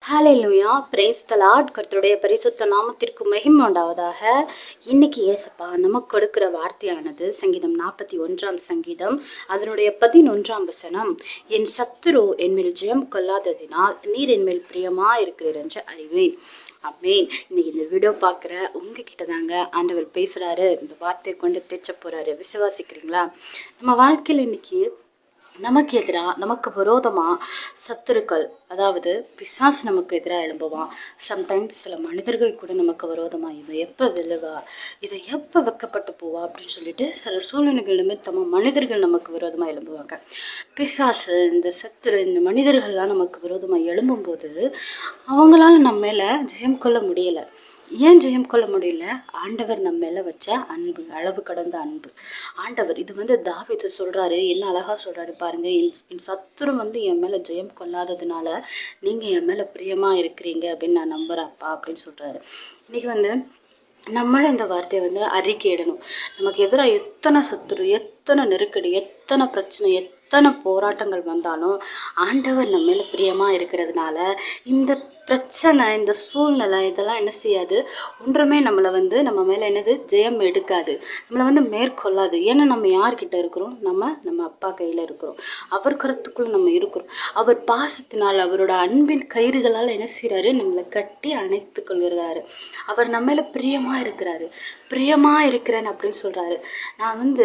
Hallelujah, praise the Lord. கர்த்தருடைய பரிசுத்த நாமத்திற்கு மகிமை உண்டாவதாக. இன்னைக்கு இயேசப்பா நமக்கு கொடுக்கிற வார்த்தையானது சங்கீதம் 41 சங்கீதம் அதனுடைய 11 வசனம். என் சத்துரு என்மேல் ஜெயம் கொள்ளாததினால் நீர் என்மேல் பிரியமா இருக்கிறீர் என்று அறிவேன். ஆமென். இன்னைக்கு இந்த வீடியோ பார்க்குற உங்ககிட்ட தாங்க ஆண்டவர் பேசுறாரு. இந்த வார்த்தையை கொண்டு பேச்ச போறாரு. விசுவாசிக்கிறீங்களா? நம்ம வாழ்க்கையில் இன்னைக்கு நமக்கு எதிராக நமக்கு விரோதமா சத்துருக்கள், அதாவது பிசாசு நமக்கு எதிராக எழும்புவான். சம்டைம்ஸ் சில மனிதர்கள் கூட நமக்கு விரோதமா இதை எப்போ விழுவா, இதை எப்போ வெக்கப்பட்டு போவா அப்படின்னு சொல்லிட்டு சில சூழ்நிலைகள் நிமித்தமாக மனிதர்கள் நமக்கு விரோதமாக எழும்புவாங்க. பிசாசு, இந்த சத்துரு, இந்த மனிதர்கள்லாம் நமக்கு விரோதமாக எழும்பும்போது அவங்களால நம்ம மேலே ஜெயம் கொள்ள முடியலை. ஏன் ஜெயம் கொள்ள முடியல? ஆண்டவர் நம்ம மேல வச்ச அன்பு, அளவு கடந்த அன்பு. ஆண்டவர் இது தாவீது சொல்றாரு, என்ன அழகா சொல்றாரு பாருங்க. என் சத்துரு என் மேல ஜெயம் கொள்ளாததுனால நீங்க என் மேல பிரியமா இருக்கிறீங்க அப்படின்னு நான் நம்புறேன்ப்பா அப்படின்னு சொல்றாரு. இன்னைக்கு நம்மளும் இந்த வார்த்தையை அறிக்கையிடணும். நமக்கு எதிராக எத்தனை சத்துரு, எத்தனை நெருக்கடி, எத்தனை பிரச்சனை, எத்தனை போராட்டங்கள் வந்தாலும் ஆண்டவர் நம்ம மேல பிரியமா இருக்கிறதுனால இந்த பிரச்சனை, இந்த சூழ்நிலை இதெல்லாம் என்ன செய்யாது, ஒன்றுமே நம்மளை நம்ம மேல ஜெயம் எடுக்காது, நம்மளை மேற்கொள்ளாது. ஏன்னா நம்ம யார்கிட்ட இருக்கிறோம்? நம்ம அப்பா கையில இருக்கிறோம். அவர் கருத்துக்குள்ள நம்ம இருக்கிறோம். அவர் பாசத்தினால், அவரோட அன்பின் கயிறுகளால் என்ன செய்யறாரு? நம்மளை கட்டி அணைத்து கொள்கிறாரு. அவர் நம்ம மேல பிரியமா இருக்கிறாரு. பிரியமா இருக்கிறேன் அப்படின்னு சொல்றாரு. நான்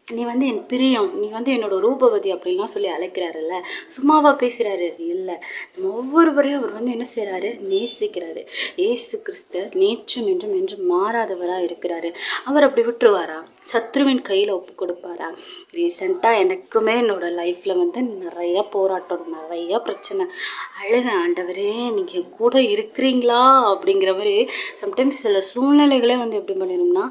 நீ என் பிரியம், நீ என்னோட ரூபவதி அப்படின்லாம் சொல்லி அழைக்கிறாருல்ல. சும்மாவா பேசுறாரு? இல்லை. நம்ம ஒவ்வொருவரையும் அவர் என்ன செய்யறாரு? நேசிக்கிறாரு. ஏசு கிறிஸ்து நேற்றும் என்றும் மாறாதவரா இருக்கிறாரு. அவர் அப்படி விட்டுருவாரா? சத்ருவின் கையில ஒப்பு கொடுப்பாரா? ரீசெண்டா எனக்குமே என்னோட லைஃப்ல நிறைய போராட்டம், நிறைய பிரச்சனை. அழுத, ஆண்டவரே நீங்க கூட இருக்கிறீங்களா அப்படிங்கிற மாதிரி. சம்டைம்ஸ் சில சூழ்நிலைகளே எப்படி பண்ணிடும்னா,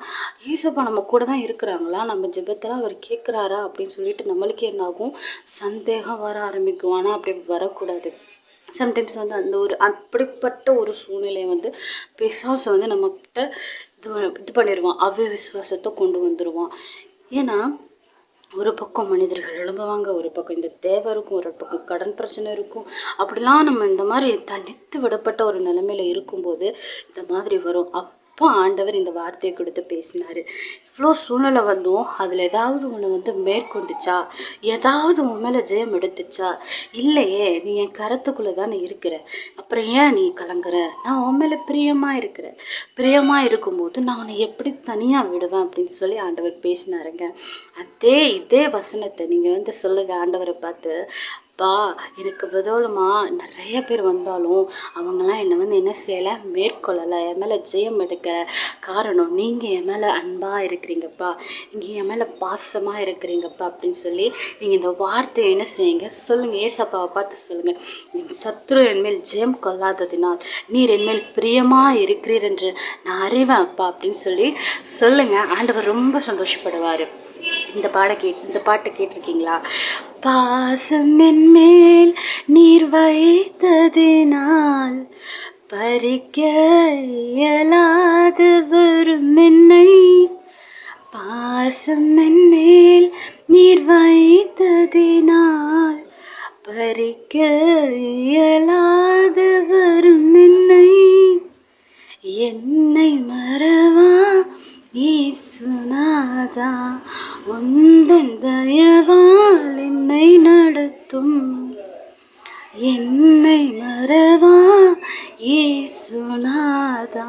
ஏசப்பா நம்ம கூட தான் இருக்கிறாங்களா, நம்ம ஜெபத்தெல்லாம் அவர் கேட்குறாரா அப்படின்னு சொல்லிட்டு நம்மளுக்கே என்ன ஆகும்? சந்தேகம் வர ஆரம்பிக்கும். ஆனால் அப்படி வரக்கூடாது. சம்டைம்ஸ் அந்த அப்படிப்பட்ட ஒரு சூழ்நிலையை பிசாசு நம்மகிட்ட இது பண்ணிடுவான். அவிசுவாசத்தை கொண்டு வந்துடுவான். ஏன்னா ஒரு பக்கம் மனிதர்கள் எழும்புவாங்க, ஒரு பக்கம் இந்த தேவை இருக்கும், ஒரு பக்கம் கடன் பிரச்சனை இருக்கும். அப்படிலாம் நம்ம இந்த மாதிரி தனித்து விடப்பட்ட ஒரு நிலைமையில இருக்கும்போது இந்த மாதிரி வரும். அப்போ ஆண்டவர் இந்த வார்த்தையை கொடுத்து பேசினாரு. இவ்வளோ சூழ்நிலை அதில் ஏதாவது ஒன்று மேற்கொண்டுச்சா, ஏதாவது உன் மேலே ஜெயம் எடுத்துச்சா? இல்லையே, நீ என் கருத்துக்குள்ளே தானே இருக்கிற, அப்புறம் ஏன் நீ கலங்குற? நான் உன் மேலே பிரியமாக இருக்கிறேன். பிரியமாக இருக்கும்போது நான் உன்னை எப்படி தனியாக விடுவேன் அப்படின்னு சொல்லி ஆண்டவர் பேசினாருங்க. இதே வசனத்தை நீங்கள் சொல்லுங்க ஆண்டவரை பார்த்து, அப்பா எனக்கு பதிலமா நிறைய பேர் வந்தாலும் அவங்கெல்லாம் என்னை என்ன செய்யலை, மேற்கொள்ளலை, என் மேலே ஜெயம் எடுக்க காரணம் நீங்கள் என் மேலே அன்பாக இருக்கிறீங்கப்பா, நீங்கள் என் மேலே பாசமாக இருக்கிறீங்கப்பா அப்படின்னு சொல்லி நீங்கள் இந்த வார்த்தையை என்ன செய்யுங்க, சொல்லுங்கள். ஏசப்பாவை பார்த்து சொல்லுங்கள், சத்ரு என்மேல் ஜெயம் கொள்ளாததினால் நீர் என்மேல் பிரியமாக இருக்கிறீர் என்று நான் அறிவேன் அப்பா அப்படின்னு சொல்லி சொல்லுங்கள். ஆண்டவர் ரொம்ப சந்தோஷப்படுவார். இந்த பாட்டை கேட்டிருக்கீங்களா? பாசம் என்மேல் நீர் வைத்ததினால் பறிக்க இயலாது வரும் என்னை, பாசம் என்மேல் நீர் வைத்ததினால் பறிக்க இயலாது வரும் என்னை மறவா இயேசுநாதா, உந்தன் தயவால் என்னை நடத்தும். என்னை மறவா இயேசுநாதா,